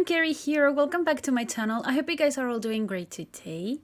everyone, Kaary here. Welcome back to my channel. I hope you guys are all doing great today.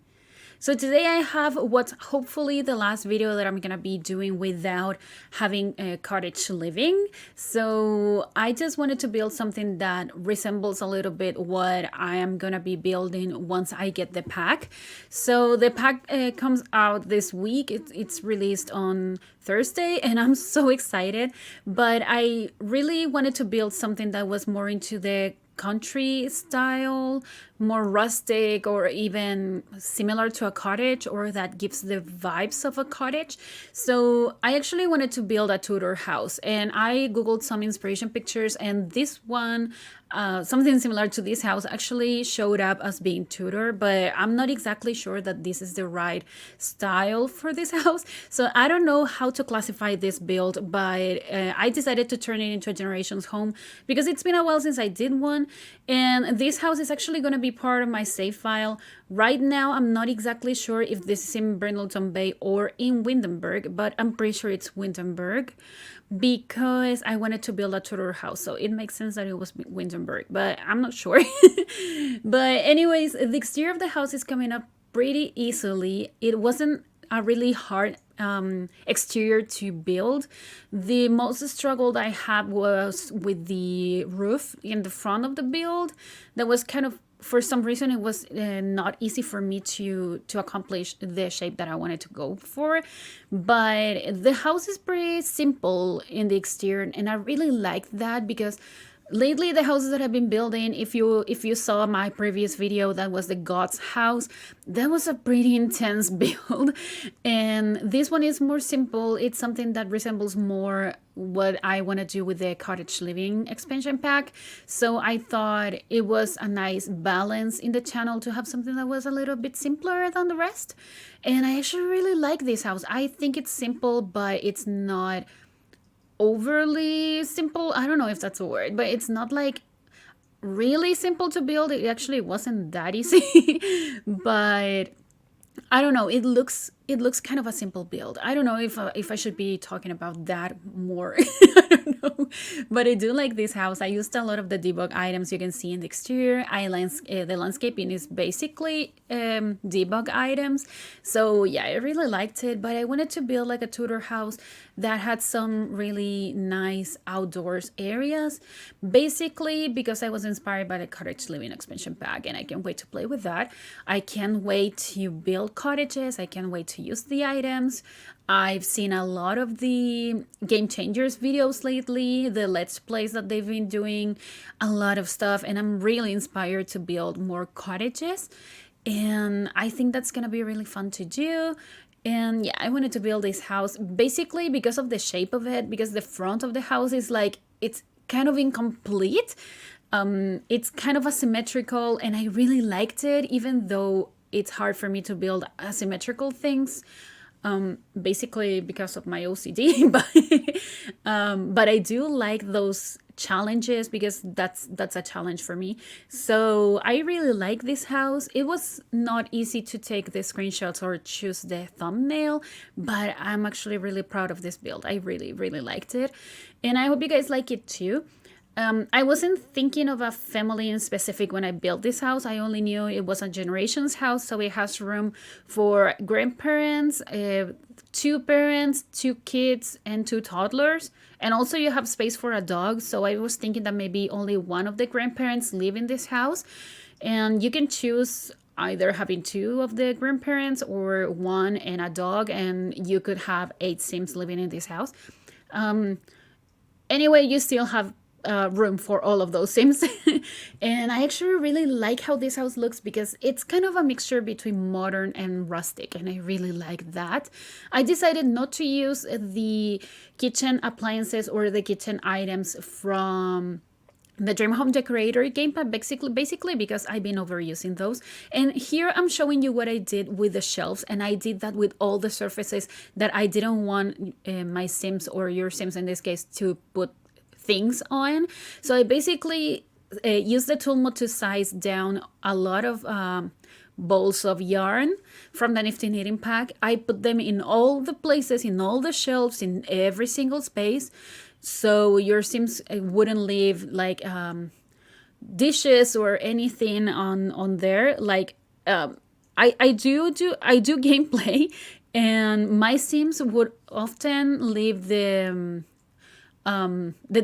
So today I have what's hopefully the last video that I'm gonna be doing without having a cottage living. So I just wanted to build something that resembles a little bit what I am gonna be building once I get the pack. So the pack comes out this week. It's released on Thursday and I'm so excited. But I really wanted to build something that was more into the country style, more rustic, or even similar to a cottage, or that gives the vibes of a cottage. So I actually wanted to build a Tudor house, and I googled some inspiration pictures, and this one, something similar to this house, actually showed up as being Tudor, but I'm not exactly sure that this is the right style for this house. So I don't know how to classify this build, but I decided to turn it into a generations home because it's been a while since I did one, and this house is actually going to be part of my save file. Right now, I'm not exactly sure if this is in Brindleton Bay or in Windenburg, but I'm pretty sure it's Windenburg because I wanted to build a Tudor house. So it makes sense that it was Windenburg, but I'm not sure. But anyways, the exterior of the house is coming up pretty easily. It wasn't a really hard exterior to build. The most struggle I had was with the roof in the front of the build. That was kind of, for some reason, it was not easy for me to accomplish the shape that I wanted to go for. But the house is pretty simple in the exterior, and I really like that because lately the houses that I've been building, if you saw my previous video, that was the God's house, that was a pretty intense build, and this one is more simple. It's something that resembles more what I want to do with the cottage living expansion pack. So I thought it was a nice balance in the channel to have something that was a little bit simpler than the rest. And I actually really like this house. I think it's simple, but it's not overly simple. I don't know if that's a word, but it's not like really simple to build. It actually wasn't that easy. But I don't know, it looks kind of a simple build. I don't know if I should be talking about that more. I don't know, but I do like this house. I used a lot of the debug items you can see in the exterior. The landscaping is basically debug items. So yeah, I really liked it, but I wanted to build like a Tudor house that had some really nice outdoors areas, basically because I was inspired by the cottage living expansion pack, and I can't wait to play with that. I can't wait to build cottages. I can't wait to use the items. I've seen a lot of the Game Changers videos lately, the Let's Plays that they've been doing, a lot of stuff, and I'm really inspired to build more cottages, and I think that's gonna be really fun to do. And yeah, I wanted to build this house basically because of the shape of it, because the front of the house is like, it's kind of incomplete. It's kind of asymmetrical, and I really liked it, even though it's hard for me to build asymmetrical things, basically because of my OCD. But I do like those challenges because that's a challenge for me. So I really like this house. It was not easy to take the screenshots or choose the thumbnail, but I'm actually really proud of this build. I really liked it, and I hope you guys like it too. I wasn't thinking of a family in specific when I built this house. I only knew it was a generations house, so it has room for grandparents, 2 parents, 2 kids, and 2 toddlers. And also you have space for a dog, so I was thinking that maybe only one of the grandparents live in this house. And you can choose either having 2 of the grandparents or 1 and a dog, and you could have 8 Sims living in this house. Anyway, you still have room for all of those Sims. And I actually really like how this house looks because it's kind of a mixture between modern and rustic, and I really like that. I decided not to use the kitchen appliances or the kitchen items from the Dream Home Decorator gamepad, basically because I've been overusing those. And here I'm showing you what I did with the shelves, and I did that with all the surfaces that I didn't want my Sims, or your Sims in this case, to put things on. So I basically used the tool mode to size down a lot of balls of yarn from the Nifty Knitting Pack. I put them in all the places, in all the shelves, in every single space, so your Sims wouldn't leave like dishes or anything on there. Like I do gameplay, and my Sims would often leave the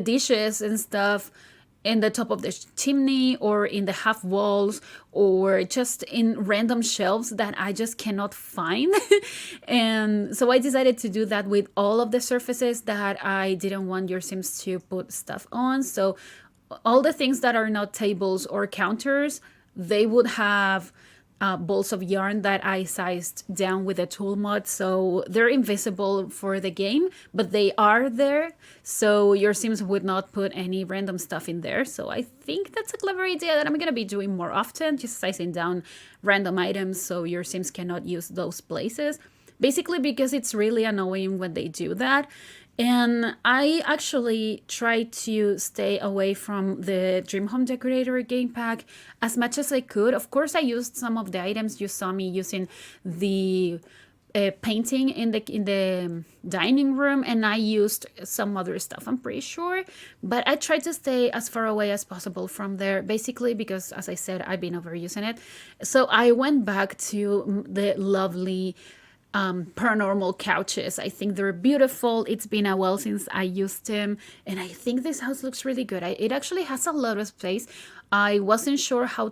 dishes and stuff in the top of the chimney or in the half walls or just in random shelves that I just cannot find. And so I decided to do that with all of the surfaces that I didn't want your Sims to put stuff on. So all the things that are not tables or counters, they would have balls of yarn that I sized down with a tool mod, so they're invisible for the game, but they are there, so your Sims would not put any random stuff in there. So I think that's a clever idea that I'm gonna be doing more often, just sizing down random items so your Sims cannot use those places. Basically because it's really annoying when they do that. And I actually try to stay away from the Dream Home Decorator game pack as much as I could. Of course, I used some of the items. You saw me using the painting in the dining room, and I used some other stuff, I'm pretty sure. But I tried to stay as far away as possible from there, basically because, as I said, I've been overusing it. So I went back to the lovely paranormal couches. I think they're beautiful. It's been a while since I used them, and I think this house looks really good. It actually has a lot of space. I wasn't sure how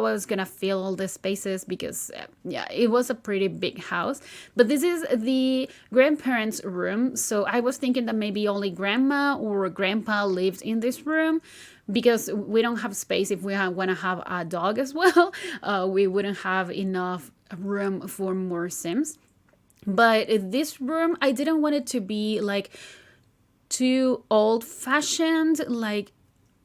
I was gonna fill all the spaces because yeah, it was a pretty big house. But this is the grandparents' room, so I was thinking that maybe only grandma or grandpa lived in this room, because we don't have space if we want to have a dog as well. We wouldn't have enough room for more Sims. But this room, I didn't want it to be like too old fashioned. Like,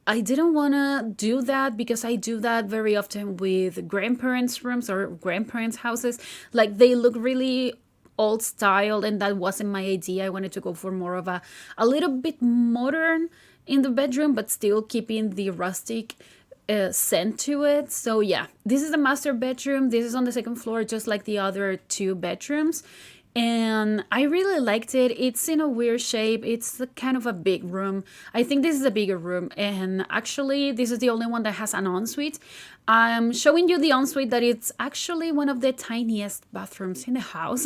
I didn't want to do that because I do that very often with grandparents' rooms or grandparents' houses. Like, they look really old styled, and that wasn't my idea. I wanted to go for more of a little bit modern in the bedroom, but still keeping the rustic scent to it. So yeah, this is the master bedroom. This is on the second floor, just like the other two bedrooms. And I really liked it. It's in a weird shape. It's kind of a big room. I think this is a bigger room. And actually, this is the only one that has an ensuite. I'm showing you the ensuite that it's actually one of the tiniest bathrooms in the house.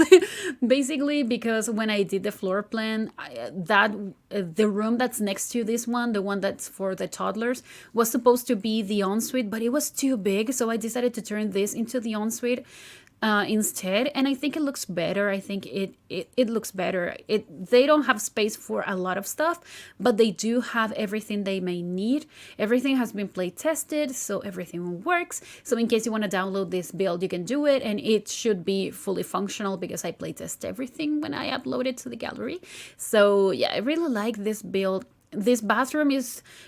Basically, because when I did the floor plan, the room that's next to this one, the one that's for the toddlers, was supposed to be the ensuite, but it was too big. So I decided to turn this into the ensuite instead, and I think it looks better. I think it looks better. They don't have space for a lot of stuff, but they do have everything they may need. Everything has been play tested, so everything works. So in case you want to download this build, you can do it, and it should be fully functional because I play test everything when I upload it to the gallery. So yeah, I really like this build. This bathroom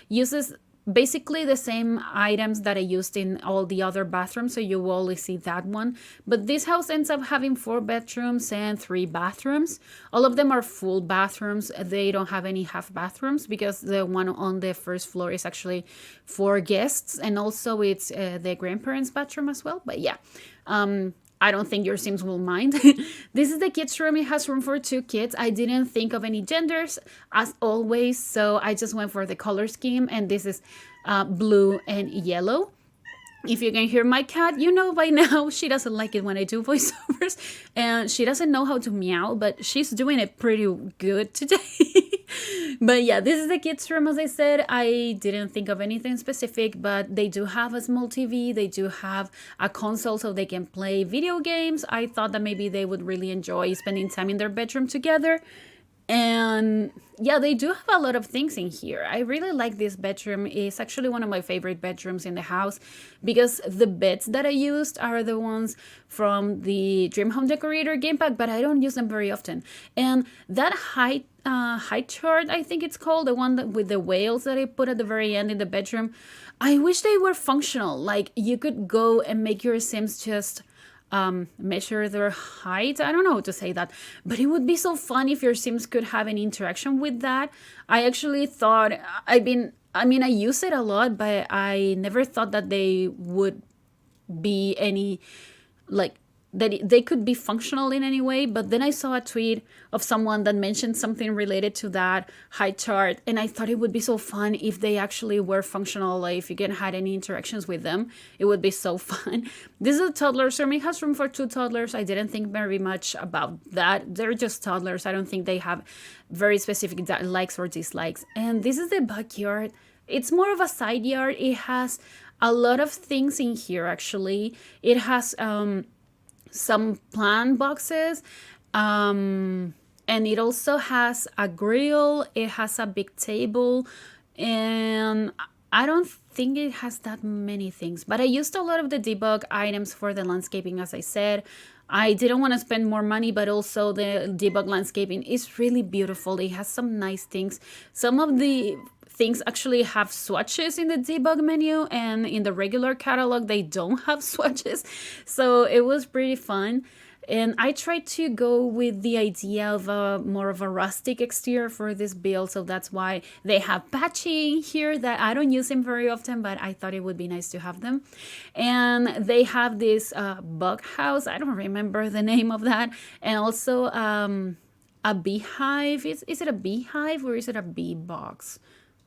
uses basically the same items that I used in all the other bathrooms, so you will only see that one. But this house ends up having 4 bedrooms and 3 bathrooms. All of them are full bathrooms. They don't have any half bathrooms because the one on the first floor is actually for guests, and also it's the grandparents' bathroom as well. But yeah, I don't think your Sims will mind. This is the kids' room. It has room for 2 kids. I didn't think of any genders, as always, so I just went for the color scheme, and this is blue and yellow. If you can hear my cat, you know by now she doesn't like it when I do voiceovers, and she doesn't know how to meow, but she's doing it pretty good today. But yeah, this is the kids' room. As I said, I didn't think of anything specific, but they do have a small TV. They do have a console so they can play video games. I thought that maybe they would really enjoy spending time in their bedroom together. And yeah, they do have a lot of things in here. I really like this bedroom. It's actually one of my favorite bedrooms in the house because the beds that I used are the ones from the Dream Home Decorator game pack, but I don't use them very often. And that height chart, I think it's called, the one with the whales that I put at the very end in the bedroom, I wish they were functional. Like, you could go and make your Sims just measure their height. I don't know how to say that, but it would be so fun if your Sims could have an interaction with that. I actually thought, I use it a lot, but I never thought that they would be any, like, they could be functional in any way. But then I saw a tweet of someone that mentioned something related to that height chart, and I thought it would be so fun if they actually were functional. Like if you can had any interactions with them, it would be so fun. This is a toddler room. It has room for 2 toddlers. I didn't think very much about that. They're just toddlers. I don't think they have very specific likes or dislikes. And this is the backyard. It's more of a side yard. It has a lot of things in here actually. It has some plant boxes, and it also has a grill. It has a big table, and I don't think it has that many things, but I used a lot of the debug items for the landscaping. As I said, I didn't want to spend more money, but also the debug landscaping is really beautiful. It has some nice things. Some of the things actually have swatches in the debug menu, and in the regular catalog they don't have swatches, so it was pretty fun. And I tried to go with the idea of more of a rustic exterior for this build, so that's why they have patching here that I don't use them very often, but I thought it would be nice to have them. And they have this bug house, I don't remember the name of that, and also a beehive. Is it a beehive or is it a bee box?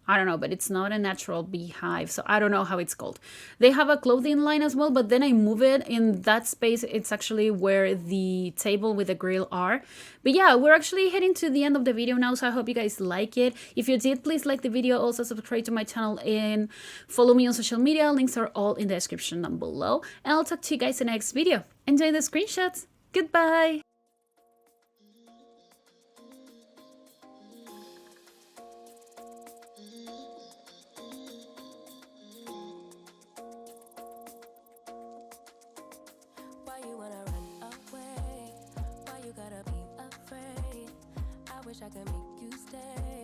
I don't know, but it's not a natural beehive, so I don't know how it's called. They have a clothing line as well, but then I move it in that space. It's actually where the table with the grill are. But yeah, we're actually heading to the end of the video now, so I hope you guys like it. If you did, please like the video, also subscribe to my channel and follow me on social media. Links are all in the description down below. And I'll talk to you guys in the next video. Enjoy the screenshots. Goodbye! Why you wanna run away? Why you gotta be afraid? I wish I could make you stay.